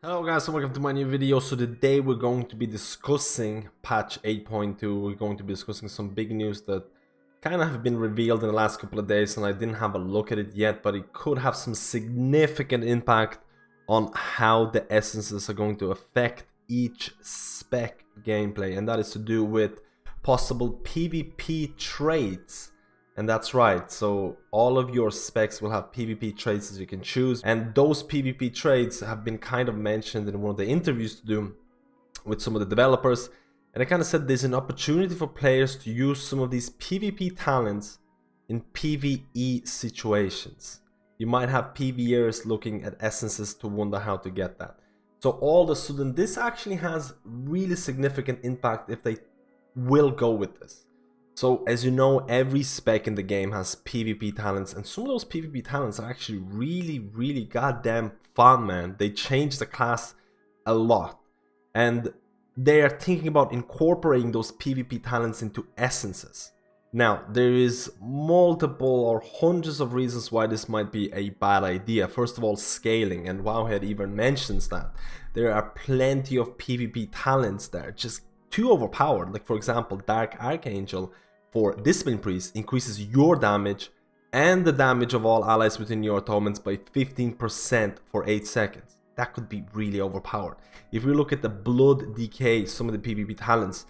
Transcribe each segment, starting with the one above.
Hello guys and welcome to my new video. So today we're going to be discussing patch 8.2. We're going to be discussing some big news that kind of have been revealed in the last couple of days, and I didn't have a look at it yet, but it could have some significant impact on how the essences are going to affect each spec gameplay, and that is to do with possible PvP traits. And that's right, so all of your specs will have PvP traits that you can choose, and those PvP traits have been kind of mentioned in one of the interviews to do with some of the developers, and I kind of said there's an opportunity for players to use some of these PvP talents in PvE situations. You might have PvEers looking at essences to wonder how to get that. So all of a sudden this actually has really significant impact if they will go with this. So as you know, every spec in the game has PvP talents, and some of those PvP talents are actually really goddamn fun, man. They change the class a lot, and they are thinking about incorporating those PvP talents into essences. Now, there is multiple or hundreds of reasons why this might be a bad idea. First of all, scaling, and Wowhead even mentions that. There are plenty of PvP talents that are just too overpowered. Like for example, Dark Archangel for Discipline Priest increases your damage and the damage of all allies within your autonomans by 15% for 8 seconds. That could be really overpowered. If we look at the Blood Decay, some of the PvP talents,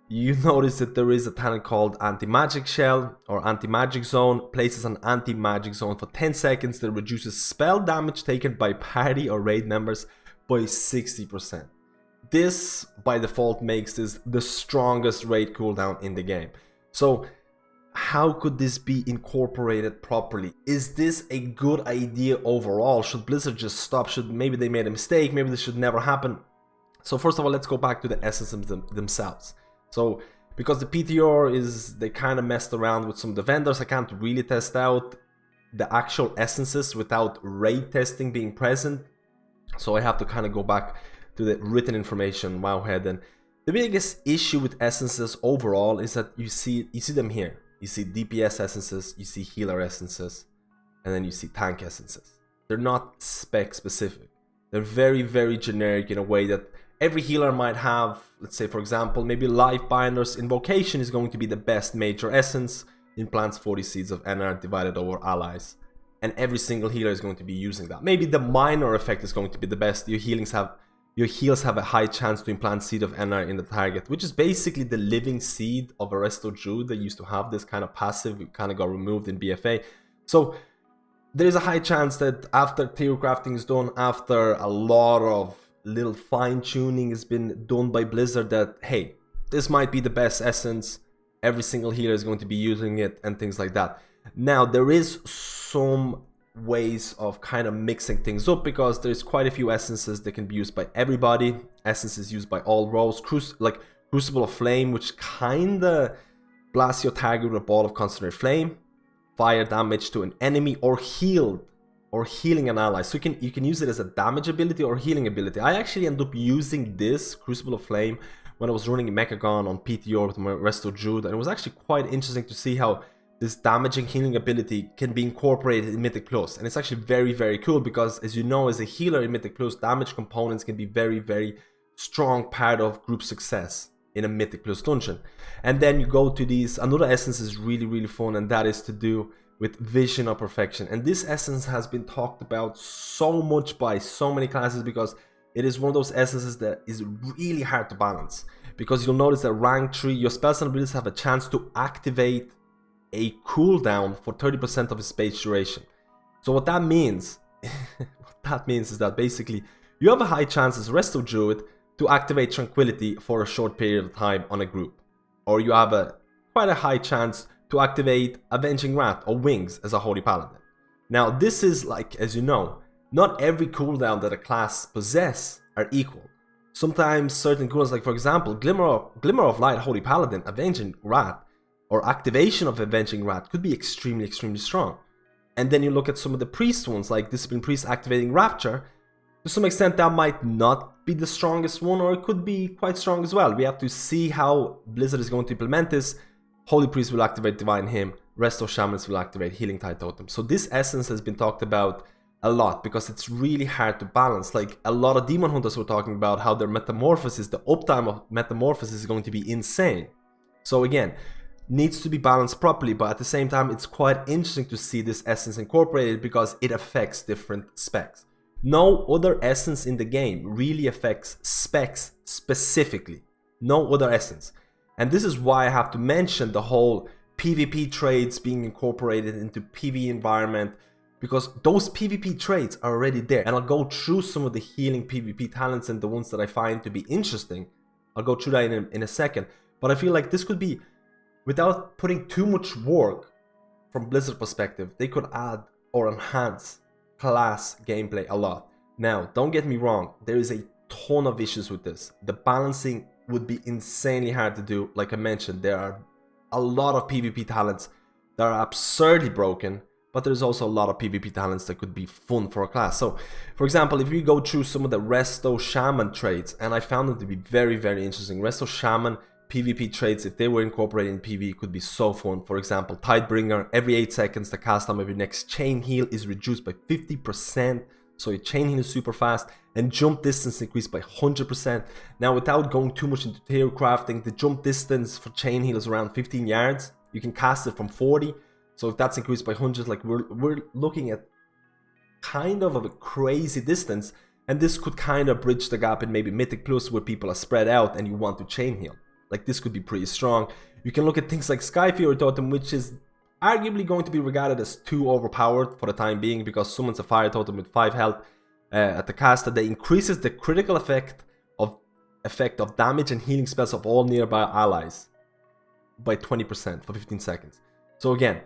you notice that there is a talent called Anti-Magic Shell or Anti-Magic Zone. Places an Anti-Magic Zone for 10 seconds that reduces spell damage taken by party or raid members by 60%. This by default makes this the strongest raid cooldown in the game. So how could this be incorporated properly? Is this a good idea overall? Should Blizzard just stop? Should maybe they made a mistake? Maybe this should never happen. So first of all, let's go back to the essences themselves. So because the PTR is, they kind of messed around with some of the vendors, I can't really test out the actual essences without raid testing being present. So I have to kind of go back to the written information, Wowhead. And the biggest issue with essences overall is that you see them here. You see DPS essences, you see healer essences, and then you see tank essences. They're not spec specific. They're very generic in a way that every healer might have. Let's say for example, maybe Life Binder's Invocation is going to be the best major essence, implants 40 seeds of NR divided over allies. And every single healer is going to be using that. Maybe the minor effect is going to be the best. Your heals have a high chance to implant Seed of NR in the target, which is basically the living seed of a Resto Druid that used to have this kind of passive. It kind of got removed in BfA. So there is a high chance that after tier crafting is done, after a lot of little fine tuning has been done by Blizzard, that hey, this might be the best essence. Every single healer is going to be using it and things like that. Now there is some ways of kind of mixing things up, because there's quite a few essences that can be used by everybody. Essences used by all roles, like Crucible of Flame, which kind of blasts your target with a ball of concentrated flame, fire damage to an enemy, or healing an ally. So you can use it as a damage ability or healing ability. I actually ended up using this Crucible of Flame when I was running Mechagon on PTR with my Resto Druid, and it was actually quite interesting to see how this damaging healing ability can be incorporated in Mythic Plus. And it's actually very cool, because as you know, as a healer in Mythic Plus, damage components can be very strong part of group success in a Mythic Plus dungeon. And then you go to these, another essence is really fun, and that is to do with Vision of Perfection. And this essence has been talked about so much by so many classes, because it is one of those essences that is really hard to balance. Because you'll notice that rank 3, your spells and abilities have a chance to activate a cooldown for 30% of its space duration. So what that means, is that basically you have a high chance as Resto Druid to activate Tranquility for a short period of time on a group, or you have quite a high chance to activate Avenging Wrath or Wings as a Holy Paladin. Now this is, like, as you know, not every cooldown that a class possess are equal. Sometimes certain cooldowns, like for example Glimmer of Light Holy Paladin, Avenging Wrath, or activation of Avenging Wrath could be extremely strong. And then you look at some of the priest ones, like Discipline Priest activating Rapture. To some extent that might not be the strongest one, or it could be quite strong as well. We have to see how Blizzard is going to implement this. Holy Priest will activate Divine Hymn, Resto Shamans will activate Healing Tide Totem. So this essence has been talked about a lot because it's really hard to balance. Like a lot of demon hunters were talking about how their metamorphosis, the uptime of metamorphosis is going to be insane. So again, needs to be balanced properly, but at the same time it's quite interesting to see this essence incorporated because it affects different specs. No other essence in the game really affects specs specifically. No other essence. And this is why I have to mention the whole PvP traits being incorporated into PvE environment, because those PvP traits are already there. And I'll go through some of the healing PvP talents and the ones that I find to be interesting. I'll go through that in a second. But I feel like this could be, without putting too much work from Blizzard perspective, they could add or enhance class gameplay a lot. Now, don't get me wrong, there is a ton of issues with this. The balancing would be insanely hard to do. Like I mentioned, there are a lot of PvP talents that are absurdly broken, but there's also a lot of PvP talents that could be fun for a class. So, for example, if we go through some of the Resto Shaman traits, and I found them to be very, very interesting. Resto Shaman PvP traits, if they were incorporated in PvE, could be so fun. For example, Tidebringer, every 8 seconds, the cast time of your next chain heal is reduced by 50%. So your chain heal is super fast, and jump distance increased by 100%. Now, without going too much into tier crafting, the jump distance for chain heal is around 15 yards. You can cast it from 40. So if that's increased by 100, like we're looking at kind of a crazy distance, and this could kind of bridge the gap in maybe Mythic Plus where people are spread out and you want to chain heal. Like this could be pretty strong. You can look at things like Sky Fury Totem, which is arguably going to be regarded as too overpowered for the time being because summons a fire totem with 5 health at the caster that increases the critical effect of damage and healing spells of all nearby allies by 20% for 15 seconds. So again,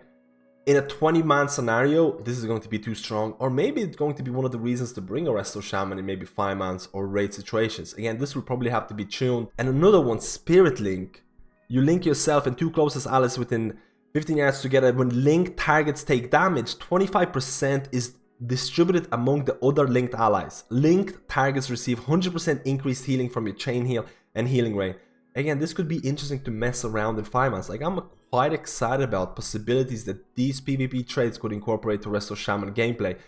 in a 20-man scenario, this is going to be too strong, or maybe it's going to be one of the reasons to bring a Resto Shaman in maybe 5-mans or raid situations. Again, this will probably have to be tuned. And another one, Spirit Link. You link yourself and 2 closest allies within 15 yards together. When linked targets take damage, 25% is distributed among the other linked allies. Linked targets receive 100% increased healing from your chain heal and healing rate. Again, this could be interesting to mess around in 5-mans. Like, I'm quite excited about possibilities that these PvP traits could incorporate to Resto Shaman gameplay.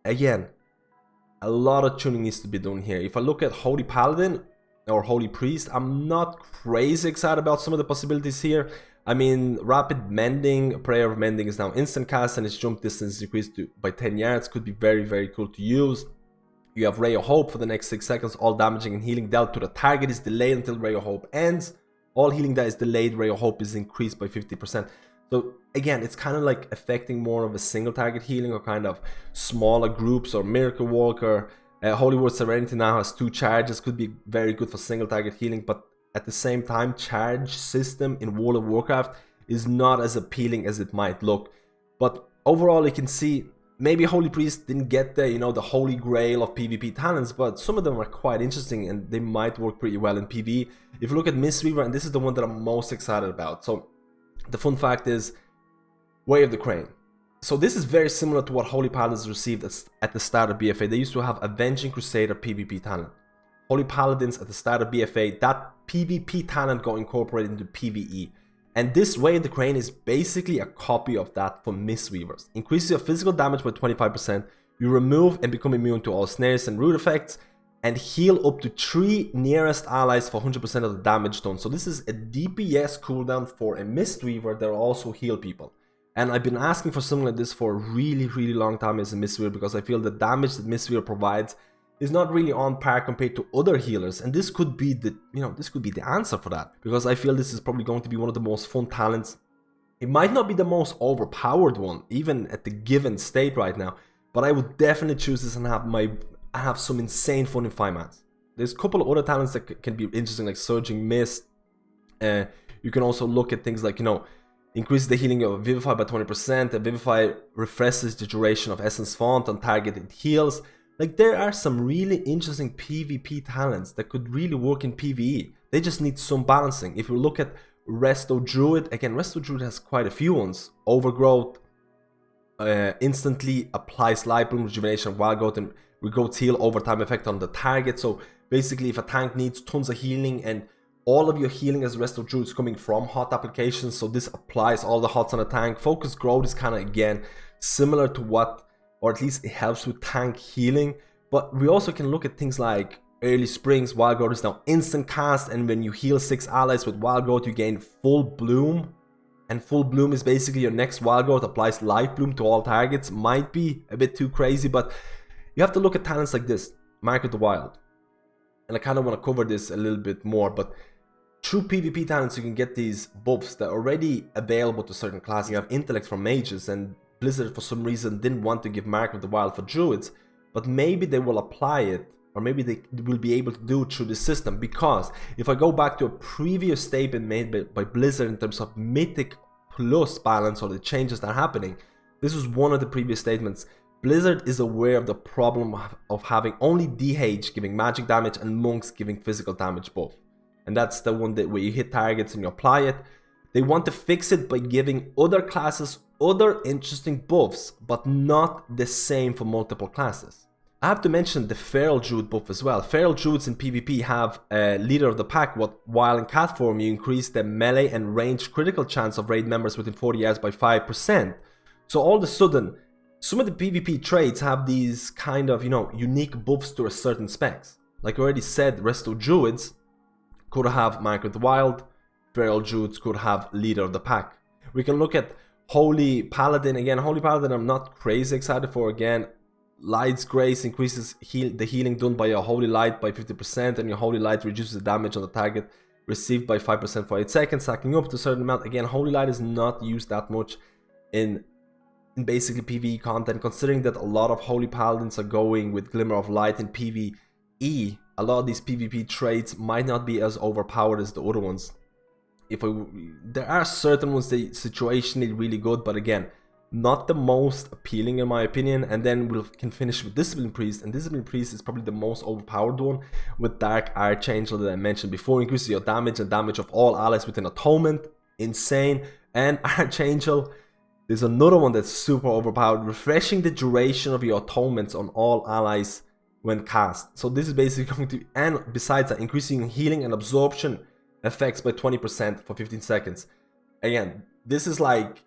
Again, a lot of tuning needs to be done here. If I look at Holy Paladin or Holy Priest, I'm not crazy excited about some of the possibilities here. I mean, Rapid Mending, Prayer of Mending is now instant cast and its jump distance is increased by 10 yards. Could be very, very cool to use. You have Ray of Hope for the next 6 seconds. All damaging and healing dealt to the target is delayed until Ray of Hope ends. All healing that is delayed, Ray of Hope is increased by 50%. So again, it's kind of like affecting more of a single target healing or kind of smaller groups, or Miracle Walker. Holy Word Serenity now has 2 charges. Could be very good for single target healing, but at the same time, charge system in World of Warcraft is not as appealing as it might look. But overall, you can see maybe Holy Priest didn't get the, you know, the holy grail of PvP talents, but some of them are quite interesting and they might work pretty well in PvE. If you look at Mistweaver, and this is the one that I'm most excited about. So the fun fact is Way of the Crane. So this is very similar to what Holy Paladins received at the start of BfA. They used to have Avenging Crusader PvP talent. Holy Paladins at the start of BfA, that PvP talent got incorporated into PvE. And this Way of the Crane is basically a copy of that for Mistweavers. Increases your physical damage by 25%. You remove and become immune to all snares and root effects. And heal up to 3 nearest allies for 100% of the damage done. So this is a DPS cooldown for a Mistweaver that will also heal people. And I've been asking for something like this for a really, really long time as a Mistweaver, because I feel the damage that Mistweaver provides is not really on par compared to other healers, and this could be the, you know, this could be the answer for that, because I feel this is probably going to be one of the most fun talents. It might not be the most overpowered one, even at the given state right now, but I would definitely choose this and have some insane fun in 5-mans. There's a couple of other talents that can be interesting, like Surging Mist. You can also look at things like, you know, increase the healing of Vivify by 20%, and Vivify refreshes the duration of Essence Font on target it heals. Like, there are some really interesting PvP talents that could really work in PvE. They just need some balancing. If you look at Resto Druid, again, Resto Druid has quite a few ones. Overgrowth, instantly applies Light Bloom, Rejuvenation, Wild Growth, and Regrowth Heal overtime effect on the target. So basically, if a tank needs tons of healing and all of your healing as Resto Druid is coming from hot applications, so this applies all the hots on the tank. Focus Growth is kind of, again, similar to what or at least it helps with tank healing. But we also can look at things like early springs. Wild growth is now instant cast, and when you heal 6 allies with wild growth, you gain full bloom. And full bloom is basically your next wild growth applies light bloom to all targets. Might be a bit too crazy, but you have to look at talents like this, Market the Wild. And I kind of want to cover this a little bit more, but through PvP talents you can get these buffs that are already available to certain classes. You have intellect for mages, and Blizzard for some reason didn't want to give Market the Wild for druids, but maybe they will apply it, or maybe they will be able to do it through the system. Because if I go back to a previous statement made by Blizzard in terms of Mythic plus balance, or the changes that are happening, this was one of the previous statements. Blizzard is aware of the problem of having only DH giving magic damage and monks giving physical damage buff. And that's the one that where you hit targets and you apply it. They want to fix it by giving other classes other interesting buffs, but not the same for multiple classes. I have to mention the Feral Druid buff as well. Feral Druids in PvP have a leader of the pack, while in cat form you increase the melee and range critical chance of raid members within 40 yards by 5%. So all of a sudden, some of the PvP traits have these kind of, unique buffs to a certain specs. Like I already said, Resto Druids could have Market the Wild, Feral Druids could have leader of the pack. We can look at Holy Paladin. Again, Holy Paladin I'm not crazy excited for. Again, Light's Grace increases the healing done by your Holy Light by 50%, and your Holy Light reduces the damage on the target received by 5% for 8 seconds, stacking up to a certain amount. Again, Holy Light is not used that much in basically PvE content, considering that a lot of Holy Paladins are going with Glimmer of Light in PvE. A lot of these PvP traits might not be as overpowered as the other ones. There are certain ones that situationally really good, but again, not the most appealing in my opinion. And then we can finish with Discipline Priest, and Discipline Priest is probably the most overpowered one, with Dark Archangel that I mentioned before. Increases your damage and damage of all allies within Atonement, insane. And Archangel, there's another one that's super overpowered, refreshing the duration of your atonements on all allies when cast. So this is basically going to, and besides that, increasing healing and absorption effects by 20% for 15 seconds. Again, this is like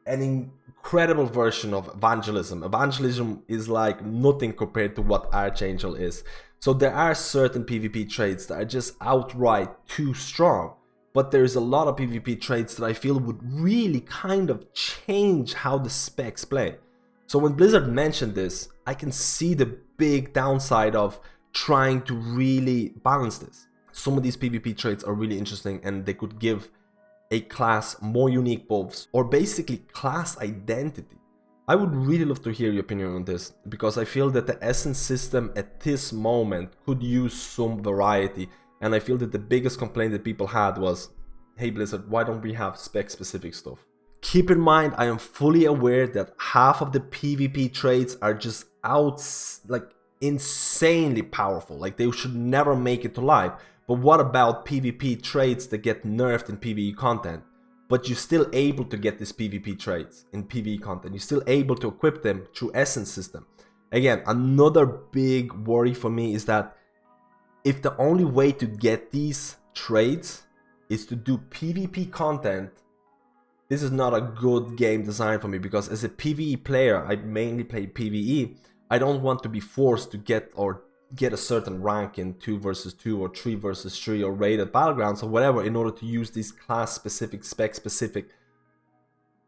an incredible version of Evangelism. Evangelism is like nothing compared to what Archangel is. So there are certain PvP traits that are just outright too strong. But there's a lot of PvP traits that I feel would really kind of change how the specs play. So when Blizzard mentioned this, I can see the big downside of trying to really balance this. Some of these PvP traits are really interesting, and they could give a class more unique buffs, or basically class identity. I would really love to hear your opinion on this, because I feel that the Essence system at this moment could use some variety. And I feel that the biggest complaint that people had was, hey Blizzard, why don't we have spec specific stuff? Keep in mind, I am fully aware that half of the PvP traits are just insanely powerful. Like they should never make it to live. But what about PvP traits that get nerfed in PvE content? But you're still able to get these PvP traits in PvE content. You're still able to equip them through Essence system. Again, another big worry for me is that if the only way to get these traits is to do PvP content, this is not a good game design for me, because as a PvE player, I mainly play PvE. I don't want to be forced to get a certain rank in 2 versus 2 or 3 versus 3 or raided battlegrounds or whatever in order to use these class specific, spec specific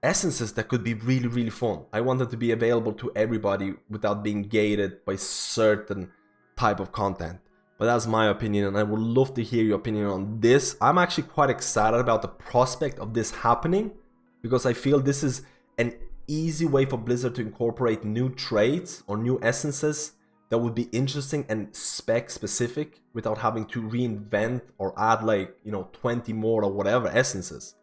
essences that could be really, really fun. I want them to be available to everybody without being gated by certain type of content. But that's my opinion, and I would love to hear your opinion on this. I'm actually quite excited about the prospect of this happening, because I feel this is an easy way for Blizzard to incorporate new traits or new essences that would be interesting and spec specific without having to reinvent or add 20 more or whatever essences.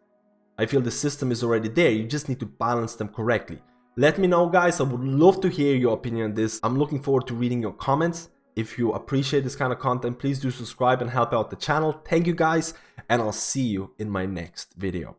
I feel the system is already there, you just need to balance them correctly. Let me know guys, I would love to hear your opinion on this. I'm looking forward to reading your comments. If you appreciate this kind of content, please do subscribe and help out the channel. Thank you guys, and I'll see you in my next video.